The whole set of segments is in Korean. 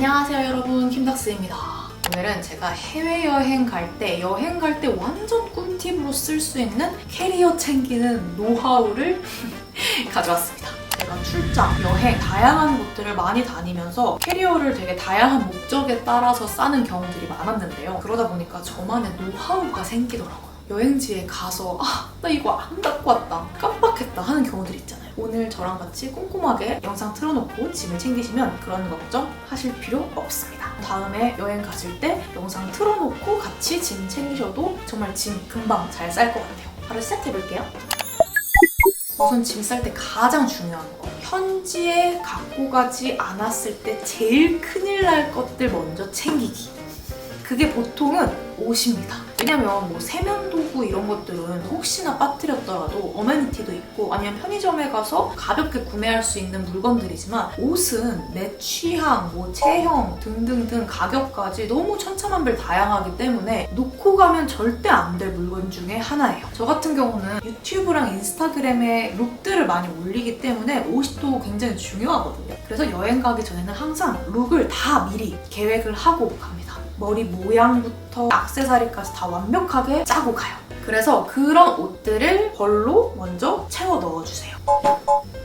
안녕하세요 여러분, 김닥스입니다. 오늘은 제가 해외여행 갈 때 완전 꿀팁으로 쓸 수 있는 캐리어 챙기는 노하우를 가져왔습니다. 제가 출장, 여행, 다양한 곳들을 많이 다니면서 캐리어를 되게 다양한 목적에 따라서 싸는 경우들이 많았는데요. 그러다 보니까 저만의 노하우가 생기더라고요. 여행지에 가서 나 이거 안 갖고 왔다, 깜빡했다 하는 경우들이 있잖아요. 오늘 저랑 같이 꼼꼼하게 영상 틀어놓고 짐을 챙기시면 그런 걱정 하실 필요 없습니다. 다음에 여행 가실 때 영상 틀어놓고 같이 짐 챙기셔도 정말 짐 금방 잘 쌀 것 같아요. 바로 시작해볼게요. 우선 짐 쌀 때 가장 중요한 거, 현지에 갖고 가지 않았을 때 제일 큰일 날 것들 먼저 챙기기. 그게 보통은 옷입니다. 왜냐면 뭐 세면도구 이런 것들은 혹시나 빠뜨렸더라도 어메니티도 있고 아니면 편의점에 가서 가볍게 구매할 수 있는 물건들이지만, 옷은 내 취향, 뭐 체형 등등등 가격까지 너무 천차만별 다양하기 때문에 놓고 가면 절대 안 될 물건 중에 하나예요. 저 같은 경우는 유튜브랑 인스타그램에 룩들을 많이 올리기 때문에 옷이 또 굉장히 중요하거든요. 그래서 여행 가기 전에는 항상 룩을 다 미리 계획을 하고 갑니다. 머리 모양부터 액세서리까지 다 완벽하게 짜고 가요. 그래서 그런 옷들을 벌로 먼저 채워 넣어주세요.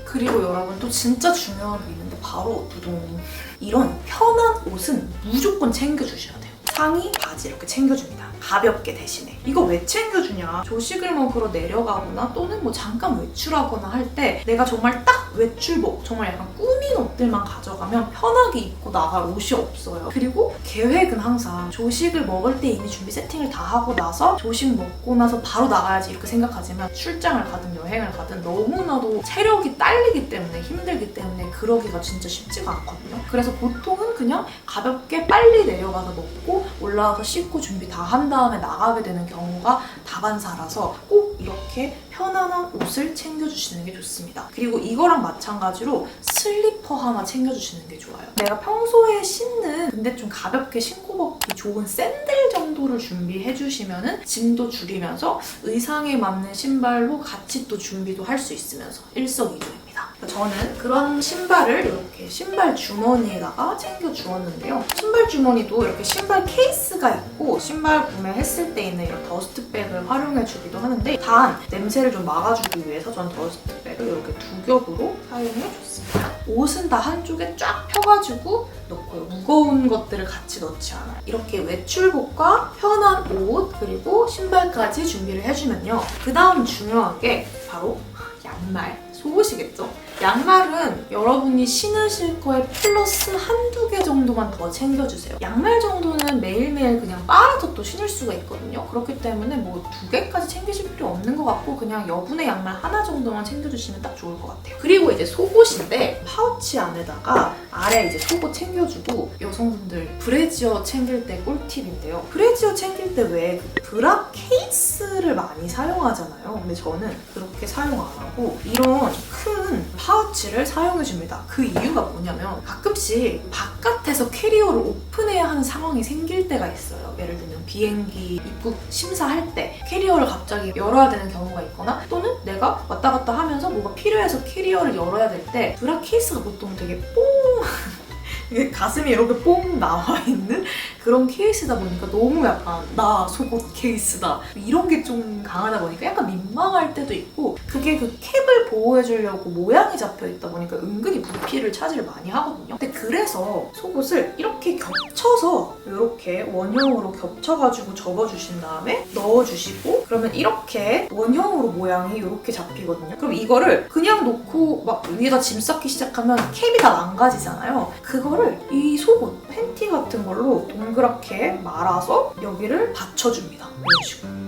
그리고 여러분, 또 진짜 중요한 게 있는데 바로 두둥, 이런 편한 옷은 무조건 챙겨주셔야 돼요. 상의, 바지 이렇게 챙겨줍니다. 가볍게 대신에. 이거 왜 챙겨주냐? 조식을 먹으러 내려가거나 또는 뭐 잠깐 외출하거나 할 때 내가 정말 딱 외출복, 정말 약간 꾸민 옷들만 가져가면 편하게 입고 나갈 옷이 없어요. 그리고 계획은 항상 조식을 먹을 때 이미 준비 세팅을 다 하고 나서 조식 먹고 나서 바로 나가야지 이렇게 생각하지만, 출장을 가든 여행을 가든 너무나도 체력이 딸리기 때문에, 힘들기 때문에 그러기가 진짜 쉽지가 않거든요. 그래서 보통은 그냥 가볍게 빨리 내려가서 먹고 올라와서 씻고 준비 다 한 다음에 나가게 되는 경우가 다반사라서 꼭 이렇게 편안한 옷을 챙겨주시는 게 좋습니다. 그리고 이거랑 마찬가지로 슬리퍼 하나 챙겨주시는 게 좋아요. 내가 평소에 신는 근데 좀 가볍게 신고 벗기 좋은 샌들 정도를 준비해주시면 짐도 줄이면서 의상에 맞는 신발로 같이 또 준비도 할 수 있으면서 일석이조입니다. 저는 그런 신발을 이렇게 신발 주머니에다가 챙겨주었는데요. 신발 주머니도 이렇게 신발 케이스가 있고 신발 구매했을 때 있는 이런 더스트백을 활용해주기도 하는데, 단 냄새를 좀 막아주기 위해서 전 더스트백을 이렇게 두 겹으로 사용해줬습니다. 옷은 다 한쪽에 쫙 펴가지고 넣고요. 무거운 것들을 같이 넣지 않아요. 이렇게 외출복과 편한 옷 그리고 신발까지 준비를 해주면요. 그 다음 중요한 게 바로 양말. 속옷이겠죠? 양말은 여러분이 신으실 거에 플러스 한두 개 정도만 더 챙겨주세요. 양말 정도는 매일매일 그냥 빨아서 또 신을 수가 있거든요. 그렇기 때문에 뭐 두 개까지 챙기실 필요 없는 것 같고 그냥 여분의 양말 하나 정도만 챙겨주시면 딱 좋을 것 같아요. 그리고 이제 속옷인데 파우치 안에다가 아래 이제 속옷 챙겨주고, 여성분들 브래지어 챙길 때 꿀팁인데요. 브래지어 챙길 때 왜 브라 케이스를 많이 사용하잖아요. 근데 저는 그렇게 사용 안 하고 이런 큰 파우치를 사용해줍니다. 그 이유가 뭐냐면 가끔씩 바깥에서 캐리어를 오픈해야 하는 상황이 생길 때가 있어요. 예를 들면 비행기 입국 심사할 때 캐리어를 갑자기 열어야 되는 경우가 있거나, 또는 내가 왔다 갔다 하면서 뭐가 필요해서 캐리어를 열어야 될 때 브라 케이스가 보통 되게 가슴이 이렇게 뽕 나와 있는 그런 케이스다 보니까 너무 약간 나 속옷 케이스다 이런 게 좀 강하다 보니까 약간 민망할 때도 있고, 그게 그 캡을 보호해주려고 모양이 잡혀 있다 보니까 은근히 부피를 차지를 많이 하거든요. 근데 그래서 속옷을 이렇게 겹쳐서 이렇게 원형으로 겹쳐가지고 접어주신 다음에 넣어주시고, 그러면 이렇게 원형으로 모양이 이렇게 잡히거든요. 그럼 이거를 그냥 놓고 막 위에다 짐 쌓기 시작하면 캡이 다 망가지잖아요. 그거를 이 속옷, 팬티 같은 걸로 동그랗게 말아서 여기를 받쳐줍니다. 이런 식으로.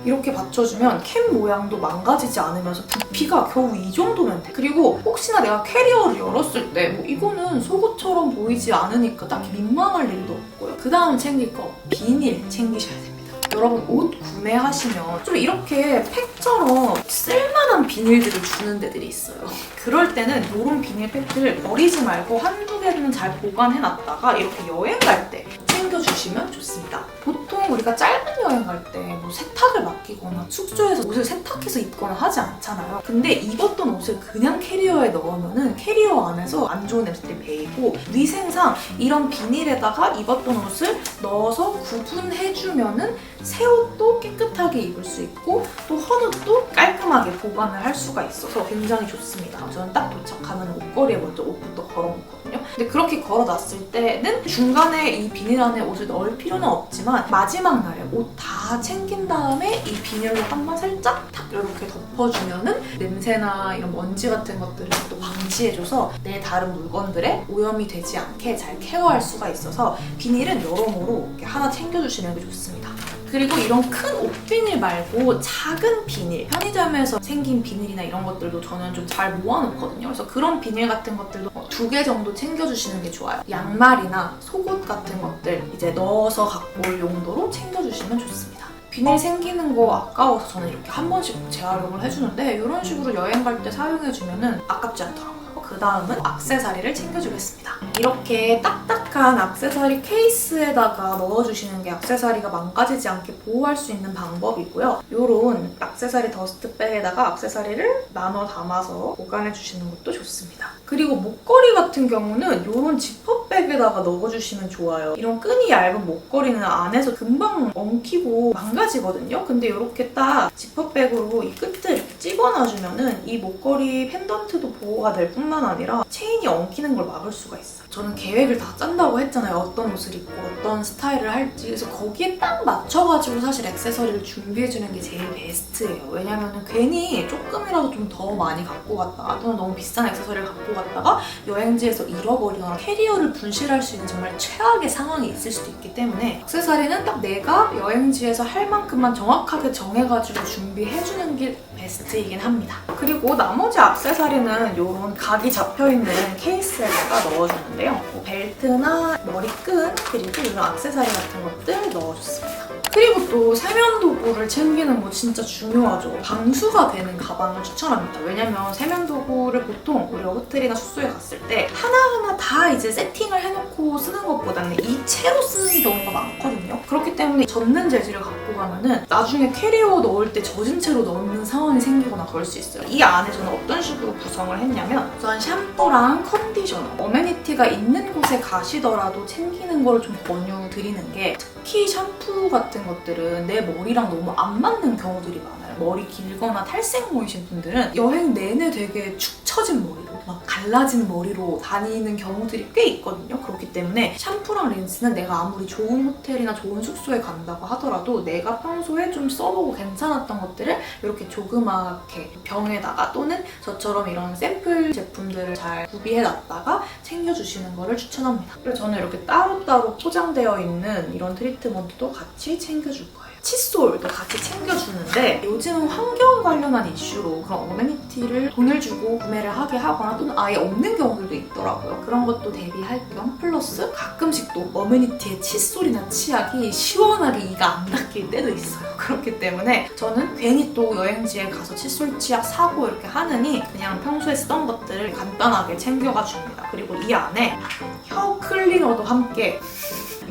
이렇게 받쳐주면 캡 모양도 망가지지 않으면서 부피가 겨우 이 정도면 돼. 그리고 혹시나 내가 캐리어를 열었을 때 뭐 이거는 속옷처럼 보이지 않으니까 딱히 민망할 일도 없고요. 그 다음 챙길 거, 비닐 챙기셔야 됩니다. 여러분, 옷 구매하시면 좀 이렇게 팩처럼 쓸만한 비닐들을 주는 데들이 있어요. 그럴 때는 이런 비닐 팩들을 버리지 말고 한두 개는 잘 보관해놨다가 이렇게 여행 갈 때 챙겨주시면 좋습니다. 보통 우리가 짧은 여행 갈 때 뭐 세탁을 맡기거나 숙소에서 옷을 세탁해서 입거나 하지 않잖아요. 근데 입었던 옷을 그냥 캐리어에 넣으면은 캐리어 안에서 안 좋은 냄새들이 배이고, 위생상 이런 비닐에다가 입었던 옷을 넣어서 구분해주면은 새 옷도 깨끗하게 입을 수 있고 또 헌옷도 깔끔하게 보관을 할 수가 있어서 굉장히 좋습니다. 저는 딱 도착하면 옷걸이에 먼저 옷부터 걸어놓거든요. 근데 그렇게 걸어놨을 때는 중간에 이 비닐 안에 옷을 넣을 필요는 없지만 마지막 날에 옷 다 챙긴 다음에 이 비닐로 한번 살짝 탁 이렇게 덮어주면은 냄새나 이런 먼지 같은 것들을 또 방지해줘서 내 다른 물건들에 오염이 되지 않게 잘 케어할 수가 있어서 비닐은 여러모로 이렇게 하나 챙겨주시는 게 좋습니다. 그리고 이런 큰 옷비닐 말고 작은 비닐, 편의점에서 생긴 비닐이나 이런 것들도 저는 좀 잘 모아놓거든요. 그래서 그런 비닐 같은 것들도 2개 정도 챙겨주시는 게 좋아요. 양말이나 속옷 같은 것들 이제 넣어서 갖고 올 용도로 챙겨주시면 좋습니다. 비닐 생기는 거 아까워서 저는 이렇게 한 번씩 재활용을 해주는데 이런 식으로 여행 갈 때 사용해주면 아깝지 않더라고요. 그 다음은 액세서리를 챙겨주겠습니다. 이렇게 딱딱한 액세서리 케이스에다가 넣어주시는 게 액세서리가 망가지지 않게 보호할 수 있는 방법이고요. 이런 액세서리 더스트백에다가 액세서리를 나눠 담아서 보관해주시는 것도 좋습니다. 그리고 목걸이 같은 경우는 이런 지퍼백에다가 넣어주시면 좋아요. 이런 끈이 얇은 목걸이는 안에서 금방 엉키고 망가지거든요. 근데 이렇게 딱 지퍼백으로 이 끝을 집어놔주면은 이 목걸이 펜던트도 보호가 될 뿐만 아니라 체인이 엉키는 걸 막을 수가 있어요. 저는 계획을 다 짠다고 했잖아요. 어떤 옷을 입고 어떤 스타일을 할지. 그래서 거기에 딱 맞춰가지고 사실 액세서리를 준비해주는 게 제일 베스트예요. 왜냐면은 괜히 조금이라도 좀 더 많이 갖고 갔다가 또는 너무 비싼 액세서리를 갖고 갔다가 여행지에서 잃어버리거나 캐리어를 분실할 수 있는 정말 최악의 상황이 있을 수도 있기 때문에 액세서리는 딱 내가 여행지에서 할 만큼만 정확하게 정해가지고 준비해주는 게 베스트이긴 합니다. 그리고 나머지 액세서리는 이런 각이 잡혀있는 케이스에다가 넣어주는데요. 뭐 벨트나 머리끈 그리고 이런 액세서리 같은 것들 넣어줬습니다. 그리고 또 세면도구를 챙기는 거 진짜 중요하죠. 방수가 되는 가방을 추천합니다. 왜냐면 세면도구를 보통 우리 호텔이나 숙소에 갔을 때 하나하나 다 이제 세팅을 해놓고 쓰는 것보다는 이 채로 쓰는 경우가 많거든요. 그렇기 때문에 젖는 재질을 갖고 가면은 나중에 캐리어 넣을 때 젖은 채로 넣는 상황이 생기거나 그럴 수 있어요. 이 안에 저는 어떤 식으로 구성을 했냐면 우선 샴푸랑 컨디셔너, 어메니티가 있는 곳에 가시더라도 챙기는 걸 좀 권유드리는 게 특히 샴푸 같은 것들은 내 머리랑 너무 안 맞는 경우들이 많아요. 머리 길거나 탈색모이신 분들은 여행 내내 되게 축 처진 머리로 막 갈라진 머리로 다니는 경우들이 꽤 있거든요. 그렇기 때문에 샴푸랑 린스는 내가 아무리 좋은 호텔이나 좋은 숙소에 간다고 하더라도 내가 평소에 좀 써보고 괜찮았던 것들을 이렇게 조그맣게 병에다가 또는 저처럼 이런 샘플 제품들을 잘 구비해놨다가 챙겨주시는 거를 추천합니다. 그래서 저는 이렇게 따로따로 포장되어 있는 이런 트리트먼트도 같이 챙겨줄 거예요. 칫솔도 같이 챙겨주는데 요즘은 환경 관련한 이슈로 그런 어메니티를 돈을 주고 구매를 하게 하거나 또는 아예 없는 경우들도 있더라고요. 그런 것도 대비할 겸 플러스 가끔씩 또 어메니티의 칫솔이나 치약이 시원하게 이가 안 닦일 때도 있어요. 그렇기 때문에 저는 괜히 또 여행지에 가서 칫솔, 치약 사고 이렇게 하느니 그냥 평소에 쓰던 것들을 간단하게 챙겨가 줍니다. 그리고 이 안에 혀 클리너도 함께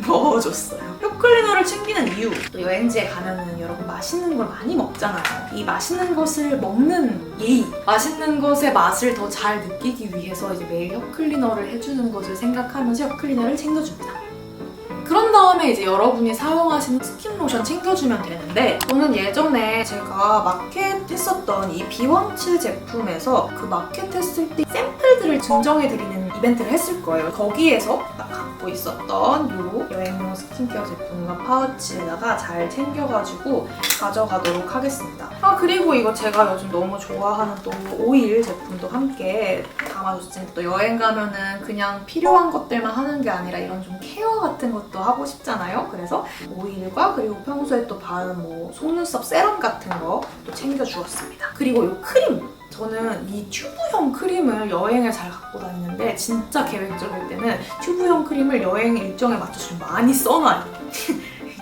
넣어줬어요. 혀 클리너를 챙기는 이유, 또 여행지에 가면은 여러분 맛있는 걸 많이 먹잖아요. 이 맛있는 것을 먹는 예의, 맛있는 것의 맛을 더 잘 느끼기 위해서 이제 매일 혀 클리너를 해주는 것을 생각하면서 혀 클리너를 챙겨줍니다. 그런 다음에 이제 여러분이 사용하신 스킨 로션 챙겨주면 되는데 저는 예전에 제가 마켓했었던 이 비왕츠 제품에서 그 마켓했을 때 샘플들을 증정해드리는 이벤트를 했을 거예요. 거기에서 딱 갖고 있었던 요 여행용 스킨케어 제품과 파우치에다가 잘 챙겨가지고 가져가도록 하겠습니다. 그리고 이거 제가 요즘 너무 좋아하는 또 오일 제품도 함께 담아줬습니다. 또 여행 가면은 그냥 필요한 것들만 하는 게 아니라 이런 좀 케어 같은 것도 하고 싶잖아요. 그래서 오일과 그리고 평소에 또 바르는 뭐 속눈썹 세럼 같은 거 또 챙겨주었습니다. 그리고 이 크림! 저는 이 튜브형 크림을 여행을 잘 갖고 다니는데 진짜 계획적일 때는 튜브형 크림을 여행 일정에 맞춰서 좀 많이 써놔요.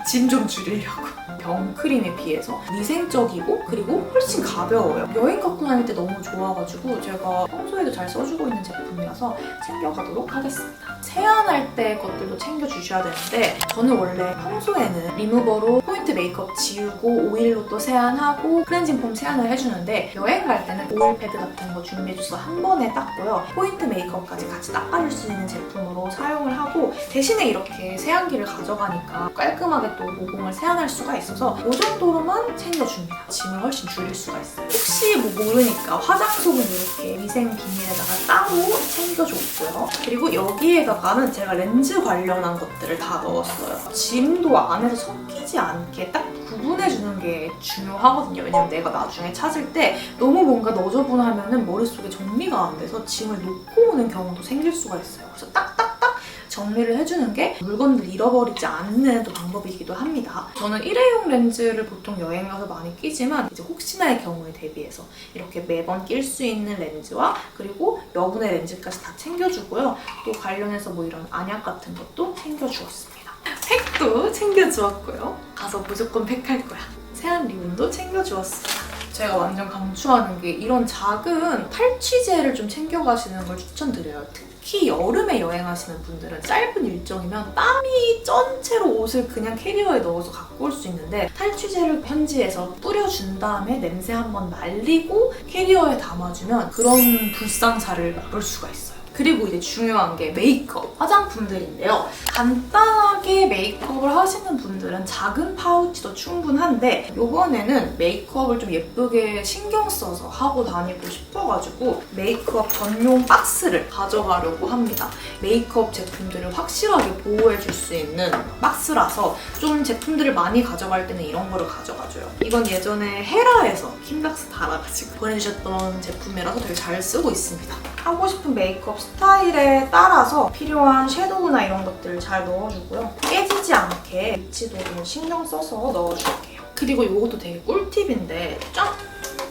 짐 좀 줄이려고. 병크림에 비해서 위생적이고 그리고 훨씬 가벼워요. 여행 갖고 다닐 때 너무 좋아가지고 제가 평소에도 잘 써주고 있는 제품이라서 챙겨가도록 하겠습니다. 세안할 때 것들도 챙겨주셔야 되는데 저는 원래 평소에는 리무버로 포인트 메이크업 지우고 오일로 또 세안하고 클렌징 폼 세안을 해주는데 여행 갈 때는 오일 패드 같은 거 준비해줘서 한 번에 닦고요. 포인트 메이크업까지 같이 닦아줄 수 있는 제품으로 사용을 하고 대신에 이렇게 세안기를 가져가니까 깔끔하게 또 모공을 세안할 수가 있어서 이 정도로만 챙겨줍니다. 짐을 훨씬 줄일 수가 있어요. 혹시 뭐 모르니까 화장솜은 이렇게 위생 비닐에다가 따로 챙겨줬고요. 그리고 여기에다가는 제가 렌즈 관련한 것들을 다 넣었어요. 짐도 안에서 섞이지 않게 딱 구분해주는 게 중요하거든요. 왜냐면 내가 나중에 찾을 때 너무 뭔가 너저분하면은 머릿속에 정리가 안 돼서 짐을 놓고 오는 경우도 생길 수가 있어요. 그래서 딱딱딱 정리를 해주는 게 물건들 잃어버리지 않는 또 방법이기도 합니다. 저는 일회용 렌즈를 보통 여행 가서 많이 끼지만 이제 혹시나의 경우에 대비해서 이렇게 매번 낄 수 있는 렌즈와 그리고 여분의 렌즈까지 다 챙겨주고요. 또 관련해서 뭐 이런 안약 같은 것도 챙겨주었습니다. 팩도 챙겨주었고요. 가서 무조건 팩할 거야. 세안 리본도 챙겨주었습니다. 제가 완전 강추하는 게 이런 작은 탈취제를 좀 챙겨가시는 걸 추천드려요. 특히 여름에 여행하시는 분들은 짧은 일정이면 땀이 쩐 채로 옷을 그냥 캐리어에 넣어서 갖고 올 수 있는데 탈취제를 현지에서 뿌려준 다음에 냄새 한번 날리고 캐리어에 담아주면 그런 불상사를 막을 수가 있어요. 그리고 이제 중요한 게 메이크업, 화장품들인데요. 간단하게 메이크업을 하시는 분들은 작은 파우치도 충분한데 이번에는 메이크업을 좀 예쁘게 신경 써서 하고 다니고 싶어가지고 메이크업 전용 박스를 가져가려고 합니다. 메이크업 제품들을 확실하게 보호해줄 수 있는 박스라서 좀 제품들을 많이 가져갈 때는 이런 거를 가져가줘요. 이건 예전에 헤라에서 킴박스 달아가지고 보내주셨던 제품이라서 되게 잘 쓰고 있습니다. 하고 싶은 메이크업 스타일에 따라서 필요한 섀도우나 이런 것들을 잘 넣어주고요. 깨지지 않게 위치도 좀 신경 써서 넣어줄게요. 그리고 이것도 되게 꿀팁인데 짠!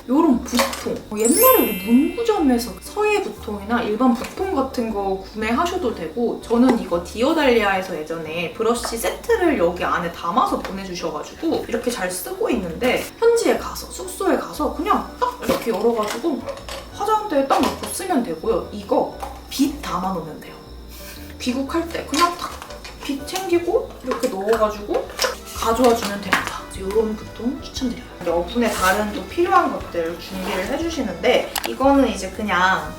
요런 붓통. 옛날에 우리 문구점에서 서예 붓통이나 일반 붓통 같은 거 구매하셔도 되고 저는 이거 디어달리아에서 예전에 브러쉬 세트를 여기 안에 담아서 보내주셔가지고 이렇게 잘 쓰고 있는데 현지에 가서 숙소에 가서 그냥 딱 이렇게 열어가지고 화장대에 딱 넣고 쓰면 되고요. 이거 빗 담아놓으면 돼요. 귀국할 때 그냥 딱 빗 챙기고 이렇게 넣어가지고 가져와주면 됩니다. 이런 붓통 추천드려요. 여분에 다른 또 필요한 것들 준비를 해주시는데 이거는 이제 그냥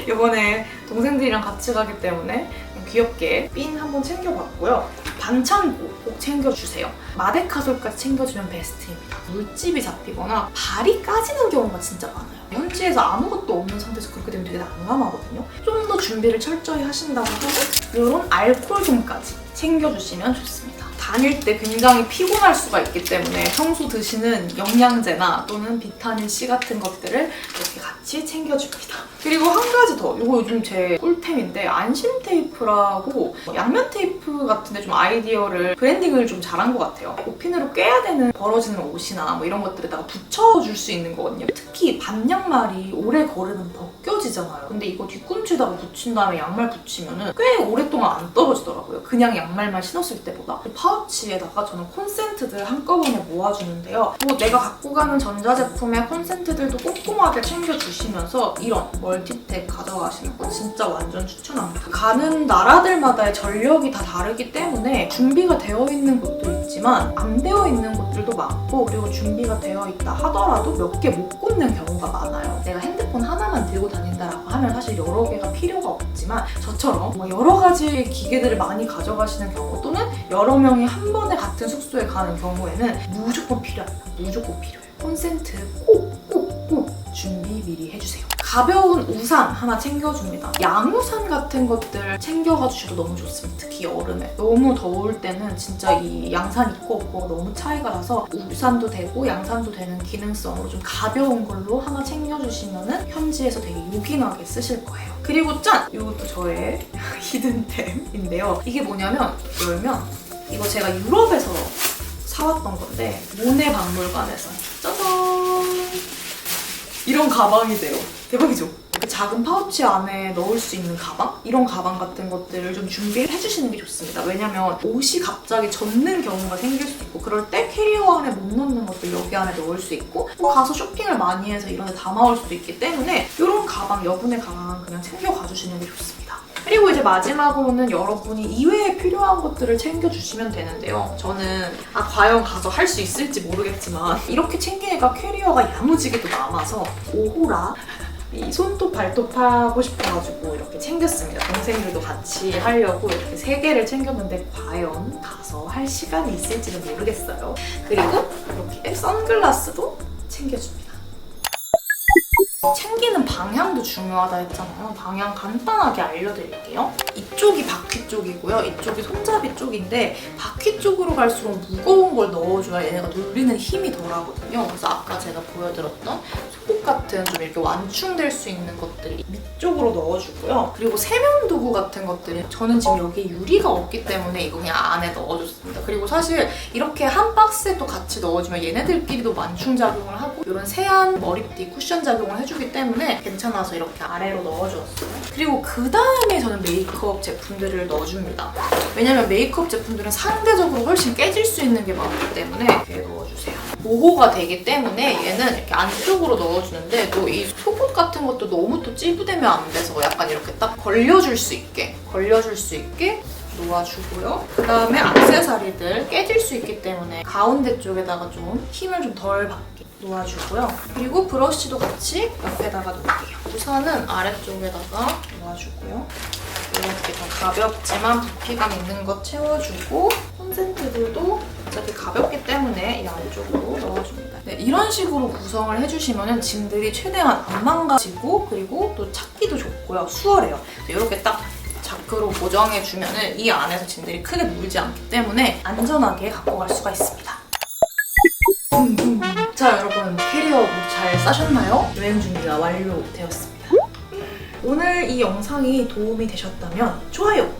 이번에 동생들이랑 같이 가기 때문에 귀엽게 핀 한번 챙겨봤고요. 반창고 꼭 챙겨주세요. 마데카솔까지 챙겨주면 베스트입니다. 물집이 잡히거나 발이 까지는 경우가 진짜 많아요. 현지에서 아무것도 없는 상태에서 그렇게 되면 되게 난감하거든요. 좀 더 준비를 철저히 하신다고 하면 이런 알코올솜까지 챙겨주시면 좋습니다. 다닐 때 굉장히 피곤할 수가 있기 때문에 평소 드시는 영양제나 또는 비타민 C 같은 것들을 이렇게 같이 챙겨줍니다. 그리고 한 가지 더, 이거 요즘 제 꿀템인데 안심 테이프라고 양면 테이프 같은데 좀 아이디어를 브랜딩을 좀 잘한 것 같아요. 옷핀으로 꿰야 되는 벌어지는 옷이나 뭐 이런 것들에다가 붙여줄 수 있는 거거든요. 특히 반양말이 오래 걸으면 벗겨지잖아요. 근데 이거 뒤꿈치에다가 붙인 다음에 양말 붙이면은 꽤 오랫동안 안 떨어지더라고요. 그냥 양말만 신었을 때보다. 파우치에다가 저는 콘센트들 한꺼번에 모아주는데요. 뭐 내가 갖고 가는 전자제품의 콘센트들도 꼼꼼하게 챙겨주시면서 이런 멀티탭 가져가시는 거 진짜 완전 추천합니다. 가는 나라들마다의 전력이 다 다르기 때문에 준비가 되어 있는 곳도 있지만 안 되어 있는 곳들도 많고 그리고 준비가 되어 있다 하더라도 몇 개 못 꽂는 경우가 많아요. 내가 핸드폰 하나만 들고 다닌다라고 하면 사실 여러 개가 필요가 없지만 저처럼 뭐 여러 가지 기계들을 많이 가져가시는 경우 또는 여러 명이 한 번에 같은 숙소에 가는 경우에는 무조건 필요합니다. 무조건 필요해요. 콘센트 꼭 준비 미리 해주세요. 가벼운 우산 하나 챙겨줍니다. 양우산 같은 것들 챙겨가 주셔도 너무 좋습니다. 특히 여름에. 너무 더울 때는 진짜 이 양산 있고 없고 너무 차이가 나서 우산도 되고 양산도 되는 기능성으로 좀 가벼운 걸로 하나 챙겨주시면 현지에서 되게 요긴하게 쓰실 거예요. 그리고 짠! 이것도 저의 히든템인데요. 이게 뭐냐면 열면 이거 제가 유럽에서 사왔던 건데 모네 박물관에서 짜잔! 이런 가방이 돼요. 대박이죠? 이렇게 작은 파우치 안에 넣을 수 있는 가방? 이런 가방 같은 것들을 좀 준비해 주시는 게 좋습니다. 왜냐면 옷이 갑자기 젖는 경우가 생길 수 있고 그럴 때 캐리어 안에 못 넣는 것들 여기 안에 넣을 수 있고 또 가서 쇼핑을 많이 해서 이런 데 담아올 수도 있기 때문에 이런 가방, 여분의 가방은 그냥 챙겨가 주시는 게 좋습니다. 그리고 이제 마지막으로는 여러분이 이외에 필요한 것들을 챙겨주시면 되는데요. 저는 과연 가서 할 수 있을지 모르겠지만 이렇게 챙기니까 캐리어가 야무지게도 남아서 오호라 이 손톱 발톱 하고 싶어가지고 이렇게 챙겼습니다. 동생들도 같이 하려고 이렇게 3개를 챙겼는데 과연 가서 할 시간이 있을지는 모르겠어요. 그리고 이렇게 선글라스도 챙겨줍니다. 챙기는 방향도 중요하다 했잖아요. 방향 간단하게 알려드릴게요. 이쪽이 바퀴 쪽이고요. 이쪽이 손잡이 쪽인데 바퀴 쪽으로 갈수록 무거운 걸 넣어줘야 얘네가 눌리는 힘이 덜하거든요. 그래서 아까 제가 보여드렸던 속옷 같은 좀 이렇게 완충될 수 있는 것들이 밑쪽으로 넣어주고요. 그리고 세면 도구 같은 것들은 저는 지금 여기 유리가 없기 때문에 이거 그냥 안에 넣어줬습니다. 그리고 사실 이렇게 한 박스에 또 같이 넣어주면 얘네들끼리도 완충 작용을 하고 이런 세안 머리띠 쿠션 작용을 해주기 때문에 괜찮아서 이렇게 아래로 넣어주었어요. 그리고 그 다음에 저는 메이크업 제품들을 넣어줍니다. 왜냐면 메이크업 제품들은 상대적으로 훨씬 깨질 수 있는 게 많기 때문에 이렇게 넣어주세요. 보호가 되기 때문에 얘는 이렇게 안쪽으로 넣어주는데 또 이 속옷 같은 것도 너무 또 찌부되면 안 돼서 약간 이렇게 딱 걸려줄 수 있게 놓아주고요. 그 다음에 액세서리들 깨질 수 있기 때문에 가운데 쪽에다가 좀 힘을 좀 덜 받게 놓아주고요. 그리고 브러쉬도 같이 옆에다가 놓을게요. 우선은 아래쪽에다가 놓아주고요. 이렇게 좀 가볍지만 부피감 있는 것 채워주고 콘센트들도 어차피 가볍기 때문에 이 안쪽으로 넣어줍니다. 네, 이런 식으로 구성을 해주시면 짐들이 최대한 안 망가지고 그리고 또 찾기도 좋고요. 수월해요. 이렇게 딱 자크로 고정해주면 이 안에서 짐들이 크게 물지 않기 때문에 안전하게 갖고 갈 수가 있습니다. 자, 여러분 캐리어 잘 싸셨나요? 여행 준비가 완료되었습니다. 오늘 이 영상이 도움이 되셨다면 좋아요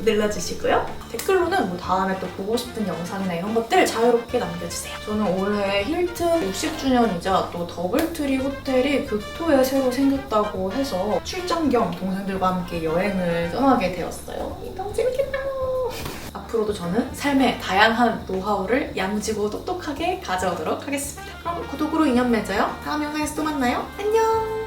눌러주시고요. 댓글로는 다음에 또 보고 싶은 영상이나 이런 것들 자유롭게 남겨주세요. 저는 올해 힐튼 60주년이자 또 더블트리 호텔이 교토에 새로 생겼다고 해서 출장 겸 동생들과 함께 여행을 떠나게 되었어요. 너무 재밌겠다. 앞으로도 저는 삶의 다양한 노하우를 야무지고 똑똑하게 가져오도록 하겠습니다. 그럼 구독으로 인연 맺어요. 다음 영상에서 또 만나요. 안녕!